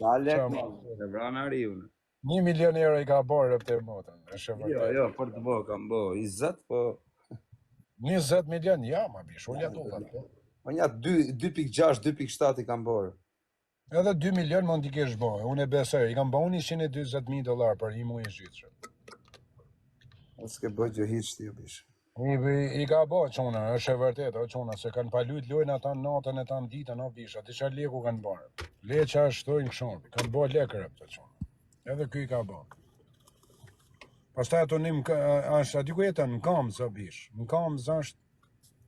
Ta lek në, e vrana riunë. 1 milion euro i ka borë rëpë të motën. Jo, për të bo, kam bo, 20, po... 20 milion, ja, ma bish, unë jatë ullë. Po nja 2.6, 2.7 i kam borë. Edhe 2 milion mund t'i kesh bo, unë e besoj, i kam bo unë $120,000 për i mu i zhytëshë. S'ke bëjt jo hiç ti, bish. I ka bo quna, është e vërtet, o quna, se kanë palujt lojnë ata natën e ta në ditën, o bisha, ti qa leku kanë borë. Le qa shtojnë këshon, kanë bo lekër e për quna. Edhe këj ka bo. Pastaj ato nim, aty ku jetën, në Kamës, o bish. Në Kamës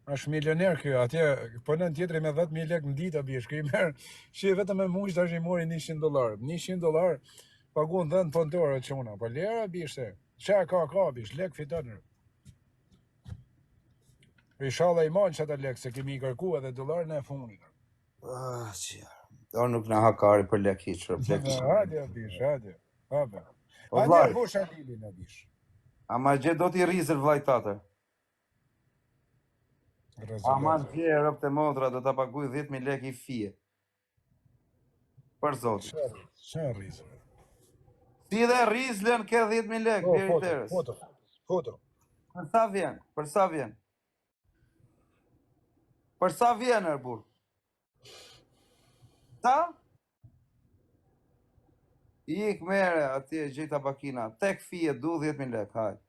është milioner kjo, atje, po në tjetëri me 10.000 lek në ditë, o bish, këj merë, shi vetëm me mujtë është i mori $100. $100 pagun dhe në pëndore që una, po lera, bish, se, qa ka, bish, lek fitonër. Për i shala i manë që ata lek, se kemi i kërku edhe $në e funit. Do nuk në hakari për lek hiqër, Hadje, bish, hadje, hape. Hadje, bush e lili në bish. Ama gje do t'i rizër vlaj tatër. Ama gje rëp të modra do t'a paguj 10.000 lek i fije. Për zotë. Që rizër? Si dhe rizlen ke 10.000 lek, bjeri tërës. Foto. Për sa vjen? Për sa vjen, erbur? Ta? Ik mere, atje gjitha bakina. Tek fije, du 10.000 lek, hajt.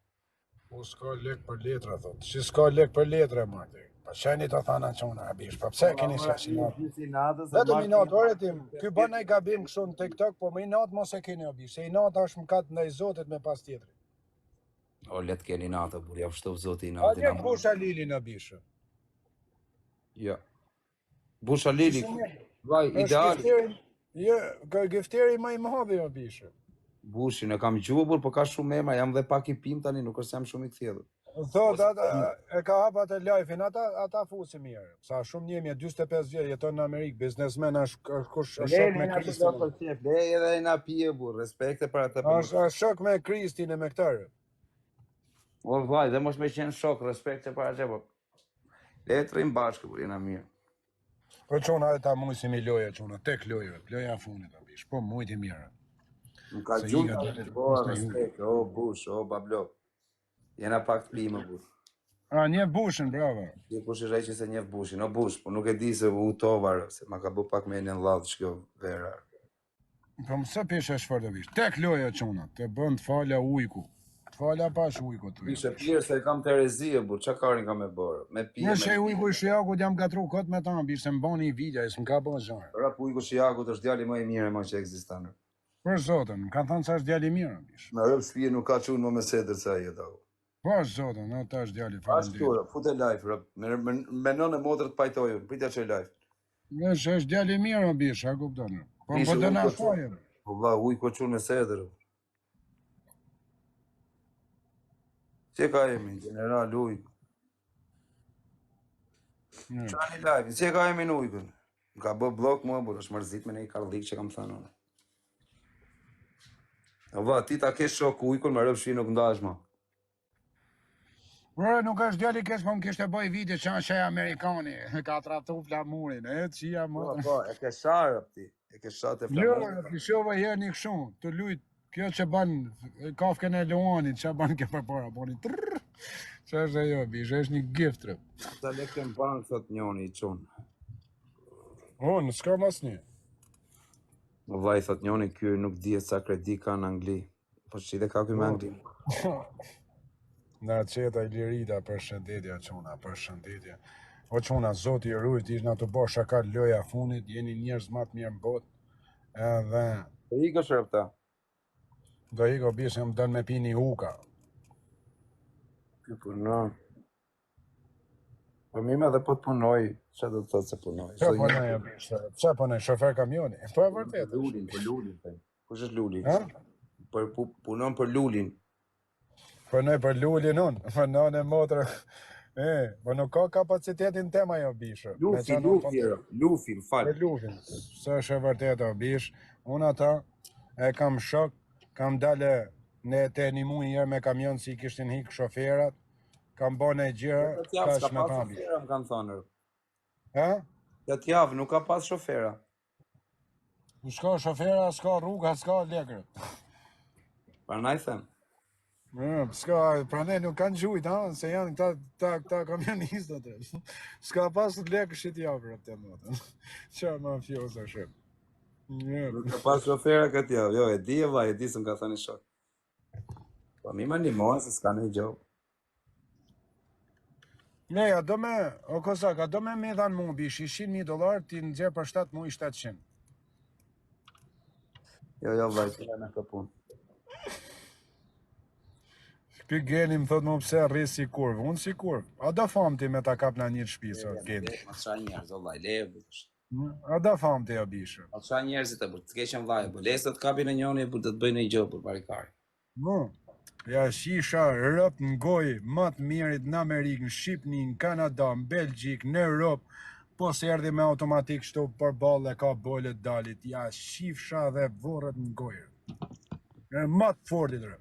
Po s'ka lek për letra, thot. Si s'ka lek për letra, Marti. Pa qeni të thana qona, abish. Pa pse keni s'ka si natë? Vetëm i natë, ore tim, ky bën ai gabim kështu në TikTok, po më i natë mos e keni abish. Se i natë është më katë ndaj Zotit me pas tjetëri. O, let keni natë, bur, ja pështov Zotit i natë. A lek busha lili në bishë? Jo. Busha lili, vaj, ideali. Jo, ka gifteri më i madhi o bishë. Bushin e kam gjuhë, bur, po ka shumë emra, jam dhe pak i pim tani, nuk është jam shumë i thjedhur. Thot, e ka hapa të live-in, ata fusi mirë. Sa shumë njemi, 25 vjetë, jeton në Amerikë, biznesmen, është shok me Kristin. Lej edhe i na pije, bur, respekte për atë për. është shok me Kristin e me këtërë. O, vaj, dhe mos me qenë shok, respekte për atë për. Lej të rrim bashkë, bur, jena mirë. Po qona e ta mujë si mi loja, qona, tek loja funit, abish, po mujt i mirë. Nuk ka gjuhë, o, respekt, o, bush, o, bablok. Jena pak të lima, bush. A, njef bushin, bravo. Një kush i rejqin se njef bushin, o, bush, po nuk e di se u tovar, se ma ka bu pak me një ladhë që kjo vera. Po mëse pishe shfar të vish, tek loja, qona, të bënd falja ujku. Të falja pash ujku të vish. Pishe pjerë se kam Terezia, bur, qa karin ka me bërë? Me pije, me... Nëse ujku i shijakut jam gatru kot me ta, bish, se mbani i vidja, s'm ka bën zharë. Rap ujku shijakut është djali më i mire më që ekzistanë. Për zotën, më kanë thënë sa është djali mirë, bish. Me rëp shpije nuk ka qunë më me sedër sa i e tako. Po zotën, ata është djali falenderit. Ashtu, fute live, rëp. Me nënë e motrë të pajtojë, pritja që live. Nëse është djali mirë, bish, a kuptonë. Po më dëna shojë. Po vla, ujku qunë me sedër. Që ka jemi, general ujku? Qani live, që ka jemi në ujkën? Më ka bë blok mua, bur, është mërzit me ne i karlik që kam thënë unë. Va, ti ta kesh shok ujkën, me rëp shi nuk ndash ma. Bërë, nuk është djali kesh, po më kishte bëj video që është e Amerikani, ka tratu flamurin, e të qia më. Po, e ke sharë, ti, e ke shatë e flamurin. Jo, të shova herë një këshu, të lujt Kjo që ban kafkën e Luanit, që ban ke përpara, bani trrr. Që është ajo, bish, është një gift, rëp. Sa lekë në bankë, thot njoni i qunë. Unë, s'ka mas një. Vaj, thot njoni, kjo nuk dihet sa kredi ka në Angli. Po që dhe ka kjo me Angli. Nga qeta i lirita, për shëndetja, quna, për shëndetja. O quna, zoti i rujt, ishtë nga të bo shaka loja funit, jeni njerëz matë mirë në botë. Edhe, Po i kështë rëpta. do i ko bisë jam dënë me pini huka. Kjo punon. Po mime dhe po të punoj, që do të thotë se punoj. Qa punoj, qa punoj, shofer kamioni? Po e vërtet. Lulin, për Lulin. Kush është Luli? Ha? Punon për Lulin. Punoj për Lulin unë, për nane motrë. Po nuk ka kapacitetin tema jo bishë. Lufi, më falë. Për Lufin, së është e vërtet o bish. Unë ata e kam shok, kam dale ne te një mu njërë me kamion si kishtin hikë shoferat, kam bo në gjëra, ka S'ka shme pas kam bish. shofera, më kanë thonë. Ha? Gjatë javë nuk ka pas shofera. S'ka shofera, s'ka rruga, s'ka lekër. Pra na i them. S'ka, pra ne nuk kanë gjujt, ha, se janë këta kamionistët. S'ka pas lekë shit javë, të motë. Qa ma fjosë është shëmë. Nuk ka pas shofera këtë javë. Jo, e di e vaj, e di së më ka thënë shok. Po mi ma ndihmojnë se s'ka në gjobë. Neja, do me, o Kozaka, do me dhanë mu bish, $100,000, ti në gjerë për 7 mu i 700. Jo, vaj, që në këtë punë. Ky geni më thot më pse rri si kurvë, unë si kurvë. A do fam ti me ta kap në një shpisë, geni? Ma të qa njerëz, o vaj, leje. A do fam ti o bishë? Ma të qa njerëzit e bërë, të keqen vaj, bërë, lesë të kapi në njoni, bërë të të bëjnë i gjobë për parikari. Ja shisha rëp në gojë, më të mirit në Amerikë, në Shqipni, në Kanada, në Belgjik, në Europë, po se erdi me automatik shtu për balë e ka bollet dalit, ja shifsha dhe vorët në gojë. Më të fortit rëp.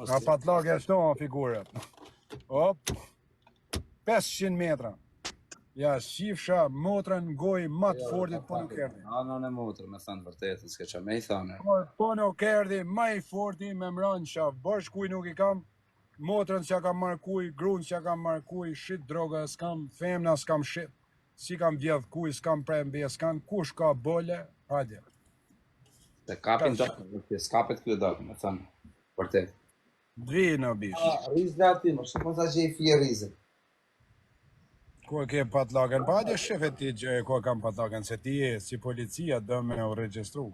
Ka patlake shto në figurët. Op, 500 metra. Ja shifsha motrën në gojë më të fortit po nuk erdi. Anon e motrë, me thënë vërtetë, s'ke qa me i thane. Po nuk erdi, ma i forti me mranë shaf, bërsh kuj nuk i kam, motrën që kam marrë kuj, grunë që kam marrë kuj, shit droga s'kam, femna s'kam shit, si kam vjedh kuj, s'kam prembe, s'kam, kush ka bole, hajde. Se kapin të, s'kapet kjo dokë, me thënë, vërtetë. Dvi në bish. Rizë dhe ati, më shumë sa që i fje rizë. Ku e ke patlaken, pa hajde shefet ti që ku e kam patlaken, se ti e si policia do me u registru.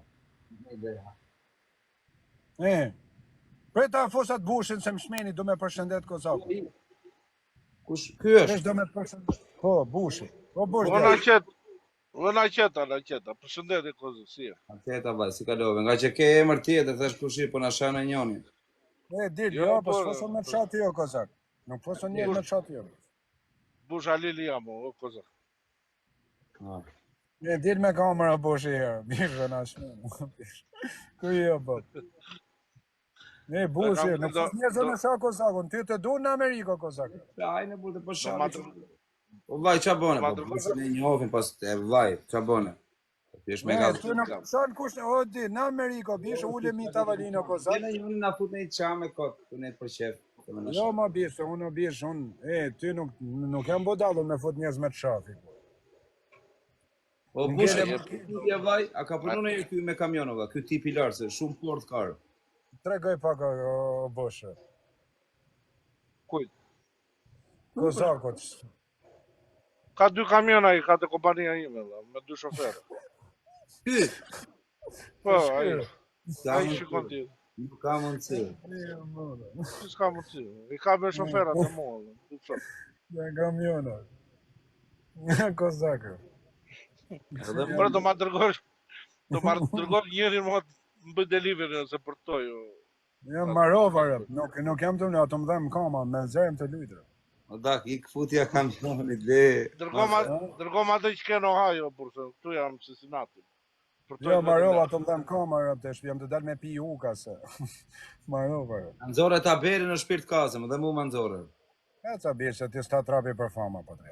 Prej ta fosat bushin se më shmeni do me përshëndet Kozakun. Kush, ky është? Kesh do me përshëndet. Po, bushi. Po, bush. Ona qeta, përshëndetje kozë, si e? Ateta vaj, si kalove, nga që ke emër tjetër, thash kushi, po na shanë e njoni. Dil, jo, po s'foson me qatë jo, Kozak. Nuk foson njërë me qatë jo. Bush Alili jam, o kozë. Dil me kamera bushi herë, bishë në shmenë. Ku jo, po. Bushi, nuk foson njërë me shatë Kozakun, ty të du në Ameriko, Kozak. Ajne, bu të po shanë. O vaj, qa bone, po bushin e njofin, pas e vaj, qa bone. Ty me ka... Shanë kush, o di, në Ameriko, bishë ulemi Tavalino, Kozak. Jene ju nga fut në i qame kotë, të ne të përqef. Jo, ma bishë, unë bishë, ty nuk jam bodallu me fut njëz me të shafi. O bushe, e vaj, a ka punu në ju me kamionova, kjo tip i larë, se shumë port karë. Tregoj pak o bushe. Kujt? Kozakot. Ka 2 kamiona i, ka të kompania ime, me 2 shoferë. Ky? Po, ai shikon ti. Nuk ka mundësi. S'ka mundësi. I ka me shoferat e mua. Në kamiona. Kozakë. Për do ma dërgosh njërin mua të bëj delivery nëse për to jo. Jam marova, nuk jam të më ato më dhem kama, me zërëm të lujtë. O dak, i këfutja kamionit le... Dërgom atë që ke në Ohio, përse tu jam Cincinnati. Jo, marova të më dhem kama, jam të dalë me pi uka se. Marova. Anzore ta beri në shpirt kazëm, dhe mu më anzore. E ca bishë, ti s'ta trapi për fama, po të